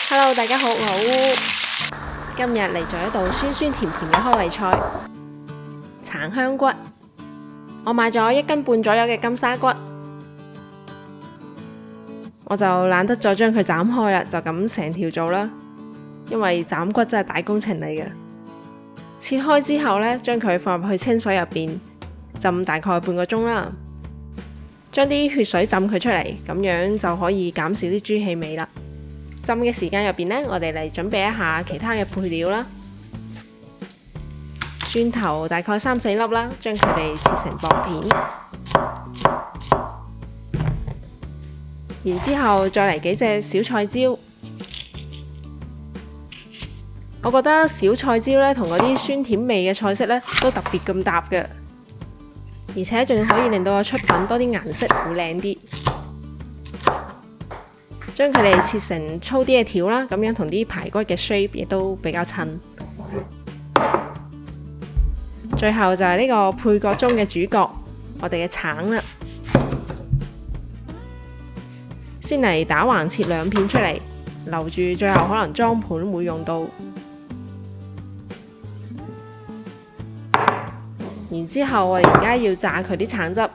Hello，大家好，我係烏。今日嚟做一道酸酸甜甜嘅開胃菜——橙香骨。我買咗1斤半左右嘅金沙骨，我就懶得再將佢斬開啦，就咁成條做啦。因為斬骨真係大工程嚟嘅。切開之後呢，將佢放入去清水入邊浸大概半個鐘啦。將啲血水浸佢出嚟，咁樣就可以減少啲豬氣味啦。浸嘅時間入邊呢，我哋嚟準備一下其他嘅配料啦。蒜頭大概3-4粒啦，將佢哋切成薄片。然之後再嚟幾隻小菜椒。我覺得小菜椒呢同嗰啲酸甜味嘅菜式呢都特別咁搭嘅，而且仲可以令到個出品多啲顏色，會靚啲。將佢哋切成粗啲嘅條啦，咁樣同啲排骨嘅 shape 亦都比較襯。最後就係呢個配角中嘅主角，我哋嘅橙啦。先嚟打橫切2片出嚟，留住最後可能裝盤會用到。然之後我哋而家要炸佢啲橙汁，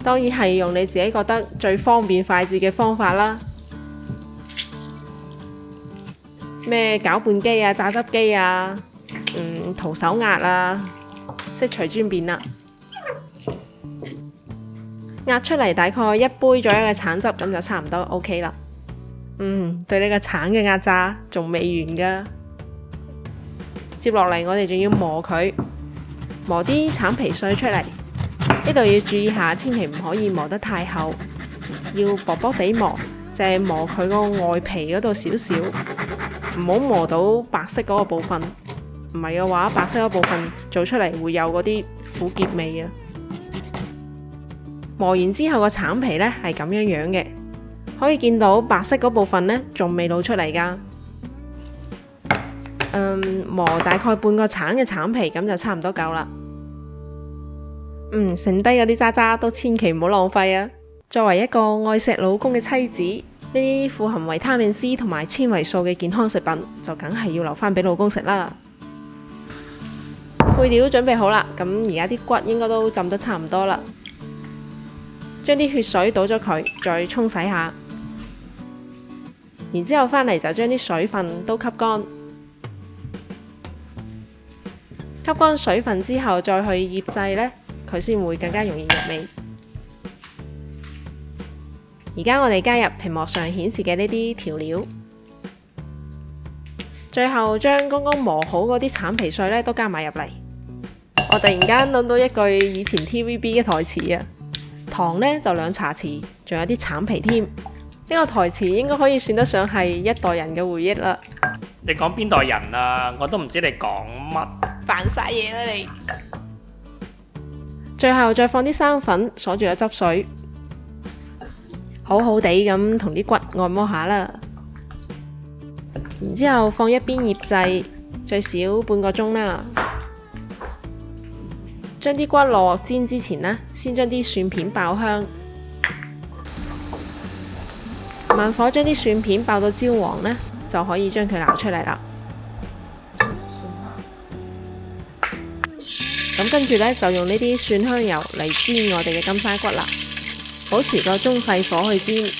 當然係用你自己覺得最方便快捷嘅方法啦。咩攪拌機啊、榨汁機啊、徒手壓啊，悉隨尊便啦。壓出嚟大概1杯左右嘅橙汁，咁就差唔多 OK 啦。對呢個橙嘅壓榨仲未完噶。接落嚟我哋仲要磨佢，磨啲橙皮碎出嚟。呢度要注意下，千祈唔可以磨得太厚，要薄薄地磨，就係磨佢個外皮嗰度少少。唔好磨到白色嗰個部分，唔係嘅話，白色嗰部分做出嚟會有嗰啲苦澀味啊。磨完之後個橙皮呢係咁樣樣嘅，可以見到白色嗰部分呢仲未露出嚟噶。磨大概半個橙嘅橙皮，咁就差唔多夠啦。剩低嗰啲渣渣都千祈唔好浪費啊！作為一個愛錫老公嘅妻子，呢啲富含維他命 C 同埋纖維素嘅健康食品，就梗係要留翻俾老公食啦。配料準備好啦，咁而家啲骨應該都浸得差唔多啦。將啲血水倒咗佢，再沖洗下。然之後返嚟就將啲水分都吸乾。吸乾水分之後，再去醃製呢，佢先會更加容易入味。而家我哋加入屏幕上顯示嘅呢啲調料，最後將剛剛磨好嗰啲橙皮碎呢都加埋入嚟。我突然間諗到一句以前 TVB 嘅台詞啊，糖呢就2茶匙，仲有啲橙皮添。呢個台詞應該可以算得上係一代人嘅回憶啦。你講邊代人啊？我都唔知你講乜，扮晒嘢啦你！最後再放啲生粉鎖住個汁水。好好地咁同啲骨按摩下啦，然之後放一邊醃製，最少半個鐘啦。將啲骨落煎之前呢，先將啲蒜片爆香，慢火將啲蒜片爆到焦黃呢，就可以將佢撈出嚟啦。咁跟住呢，就用呢啲蒜香油嚟煎我哋嘅金沙骨啦。保持個中細火去煎。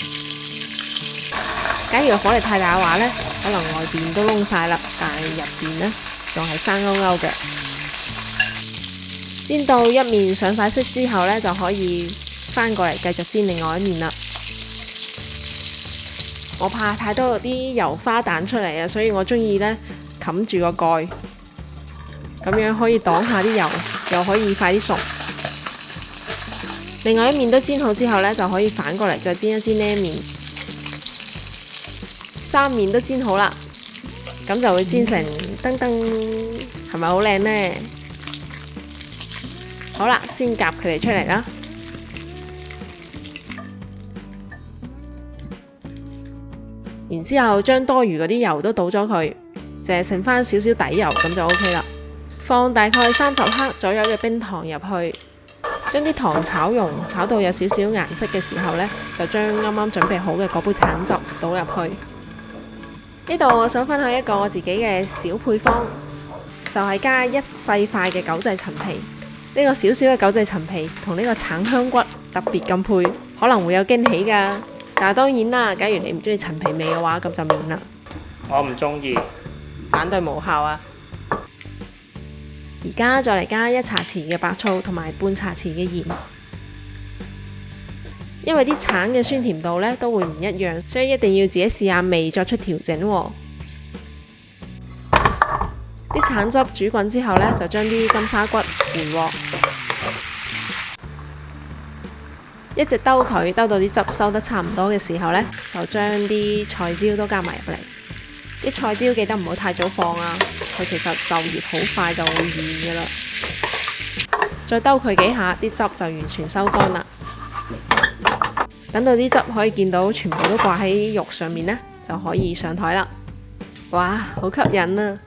假如個火力太大嘅話呢，可能外邊都燶晒啦，但係入邊呢仲係生勾勾嘅。煎到一面上晒色之後呢，就可以翻過嚟繼續煎另外一面啦。我怕太多啲油花彈出嚟啊，所以我中意呢冚住個蓋，咁樣可以擋下啲油，又可以快啲熟。另外一面都煎好之後呢，就可以反過嚟再煎一煎呢一面。3面都煎好啦，咁就會煎成燈燈，係咪好靚呢？好啦，先夾佢哋出嚟啦。然之後將多餘嗰啲油都倒咗佢，淨係剩翻少少底油，咁就 OK 啦。放大概30克左右嘅冰糖入去。將啲糖炒溶，炒到有少少顏色嘅時候呢，就將啱啱準備好嘅嗰杯橙汁倒入去。呢度我想分享一個我自己嘅小配方，就係加一細塊嘅九製陳皮。呢個小小嘅九製陳皮同呢個橙香骨特別咁配，可能會有驚喜㗎。但係當然啦，假如你唔中意陳皮味嘅話，咁就免啦。我唔中意。反對無效啊！而家再嚟加1茶匙嘅白醋同埋半茶匙嘅鹽，因為啲橙嘅酸甜度呢都會唔一樣，所以一定要自己試下味作出調整喎。啲橙汁煮滾之後呢，就將啲金沙骨回鑊，一直兜佢，兜到啲汁收得差唔多嘅時候呢，就將啲菜椒都加埋入嚟。啲菜椒記得唔好太早放啊，佢其實受熱好快就會軟噶啦。再兜佢幾下，啲汁就完全收乾啦。等到啲汁可以見到全部都掛喺肉上面呢，就可以上台啦。哇，好吸引啊！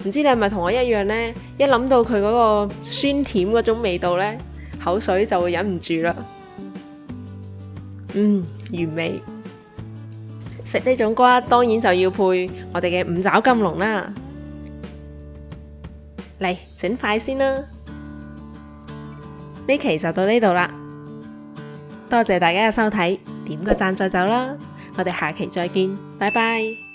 唔知你係咪同我一樣呢？一諗到佢嗰個酸甜嗰種味道呢，口水就會忍唔住啦。原味。食呢種骨當然就要配我哋嘅五爪金龍啦。嚟整塊先啦。呢期就到呢度啦，多謝大家嘅收睇，點個讚再走啦。我哋下期再見，拜拜。